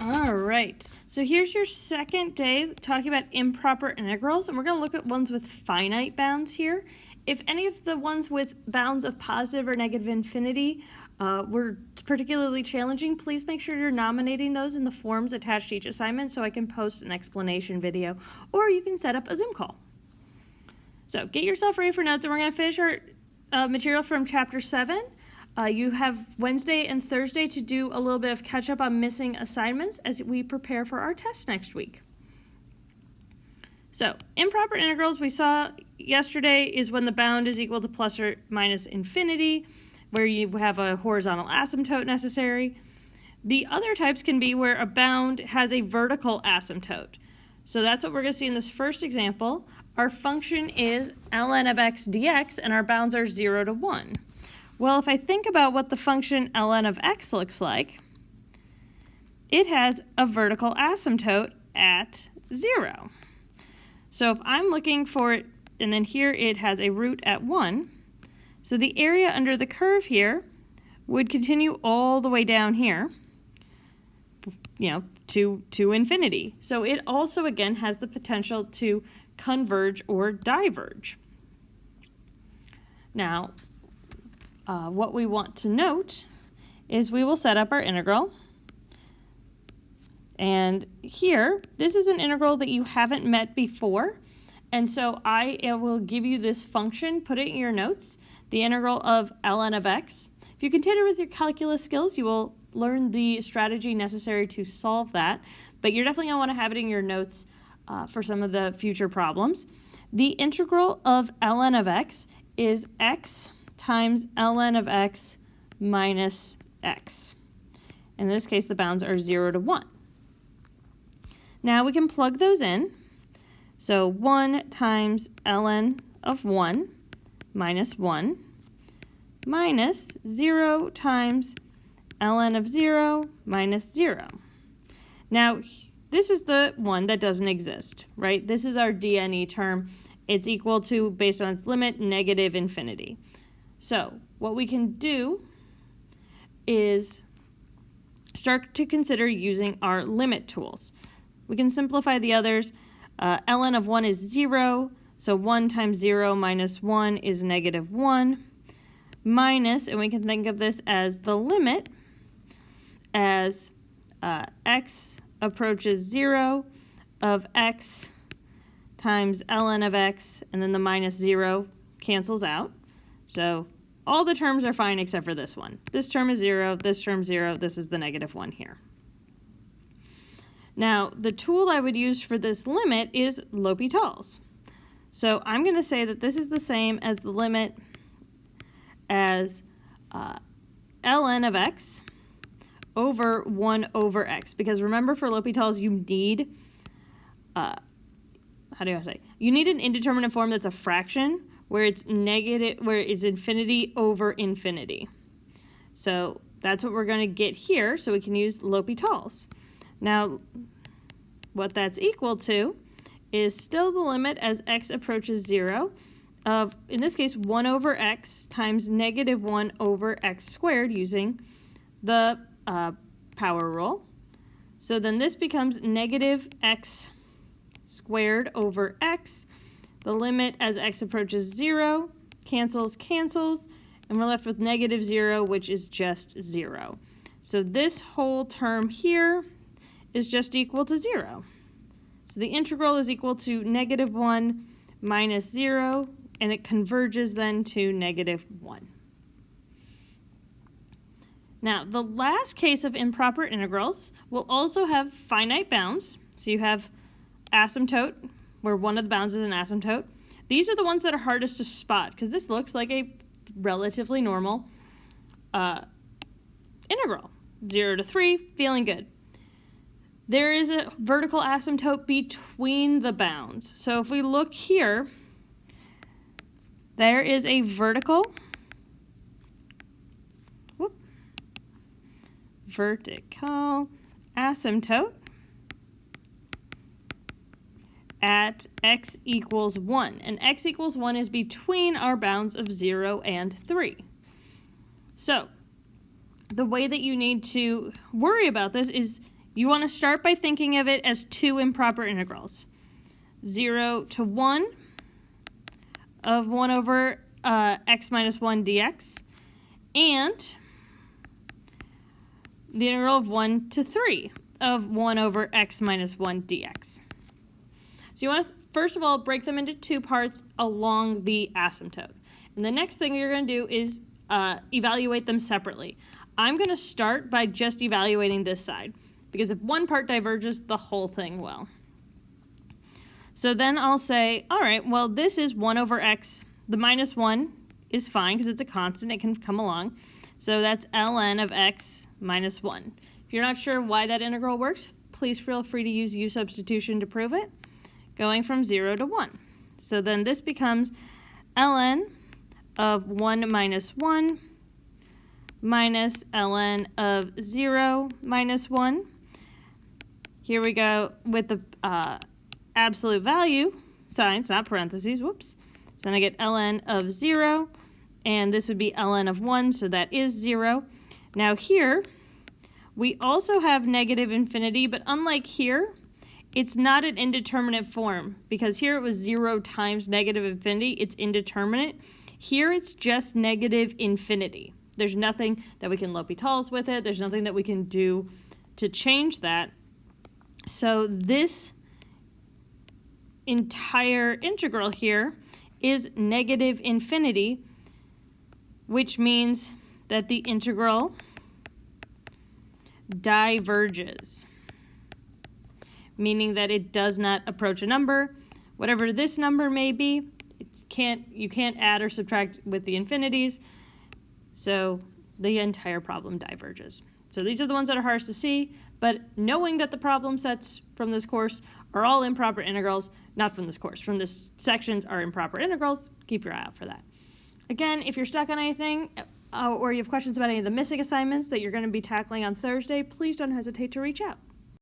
All right, so here's your second day talking about improper integrals, and we're going to look at ones with finite bounds here. If any of the ones with bounds of positive or negative infinity were particularly challenging, please make sure you're nominating those in the forms attached to each assignment so I can post an explanation video, or you can set up a Zoom call. So get yourself ready for notes, and we're going to finish our material from Chapter 7. You have Wednesday and Thursday to do a little bit of catch up on missing assignments as we prepare for our test next week. So improper integrals we saw yesterday is when the bound is equal to plus or minus infinity, where you have a horizontal asymptote necessary. The other types can be where a bound has a vertical asymptote. So that's what we're going to see in this first example. Our function is ln of x dx, and our bounds are 0 to 1. Well, if I think about what the function ln of x looks like, it has a vertical asymptote at 0. So if I'm looking for it, and then here it has a root at 1, so the area under the curve here would continue all the way down here, to infinity. So it also, again, has the potential to converge or diverge. Now, what we want to note is we will set up our integral. And here, this is an integral that you haven't met before. And so I will give you this function, put it in your notes, the integral of ln of x. If you continue with your calculus skills, you will learn the strategy necessary to solve that. But you're definitely going to want to have it in your notes for some of the future problems. The integral of ln of x is x times ln of x minus x. In this case, the bounds are 0 to 1. Now we can plug those in. So 1 times ln of 1 minus 1 minus 0 times ln of 0 minus 0. Now, this is the one that doesn't exist, right? This is our DNE term. It's equal to, based on its limit, negative infinity. So what we can do is start to consider using our limit tools. We can simplify the others. Ln of 1 is 0, so 1 times 0 minus 1 is negative 1, minus, and we can think of this as the limit as x approaches 0 of x times ln of x, and then the minus 0 cancels out. So all the terms are fine except for this one. This term is 0, this term 0, this is the negative 1 here. Now, the tool I would use for this limit is L'Hopital's. So I'm going to say that this is the same as the limit as ln of x over 1 over x. Because remember, for L'Hopital's, you need, you need an indeterminate form that's a fraction, where it's negative, where it's infinity over infinity. So that's what we're going to get here, so we can use L'Hopital's. Now, what that's equal to is still the limit as x approaches 0 of, in this case, 1 over x times negative 1 over x squared using the power rule. So then this becomes negative x squared over x. The limit as x approaches 0 cancels, and we're left with negative 0, which is just 0. So this whole term here is just equal to 0. So the integral is equal to negative 1 minus 0, and it converges then to negative 1. Now, the last case of improper integrals will also have finite bounds. So you have asymptote, where one of the bounds is an asymptote. These are the ones that are hardest to spot, because this looks like a relatively normal integral. 0 to 3, feeling good. There is a vertical asymptote between the bounds. So if we look here, there is a vertical asymptote at x equals 1. And x equals 1 is between our bounds of 0 and 3. So the way that you need to worry about this is You want to start by thinking of it as two improper integrals. 0 to 1 of 1 over x minus 1 dx, and the integral of 1 to 3 of 1 over x minus 1 dx. So you want to, first of all, break them into two parts along the asymptote. And the next thing you're going to do is evaluate them separately. I'm going to start by just evaluating this side, because if one part diverges, the whole thing will. So then I'll say, all right, well, this is 1 over x. The minus 1 is fine because it's a constant. It can come along. So that's ln of x minus 1. If you're not sure why that integral works, please feel free to use u substitution to prove it, going from 0 to 1. So then this becomes ln of 1 minus 1 minus ln of 0 minus 1. Here we go with the absolute value signs, not parentheses, whoops. So then I get ln of 0, and this would be ln of 1, so that is 0. Now here, we also have negative infinity, but unlike here, it's not an indeterminate form, because here it was 0 times negative infinity. It's indeterminate. Here it's just negative infinity. There's nothing that we can L'Hopital's with it. There's nothing that we can do to change that. So this entire integral here is negative infinity, which means that the integral diverges, meaning that it does not approach a number. Whatever this number may be, you can't add or subtract with the infinities, so the entire problem diverges. So these are the ones that are hardest to see, but knowing that the problem sets from this course are all improper integrals, not from this course, from this section are improper integrals, keep your eye out for that. Again, if you're stuck on anything or you have questions about any of the missing assignments that you're going to be tackling on Thursday, please don't hesitate to reach out.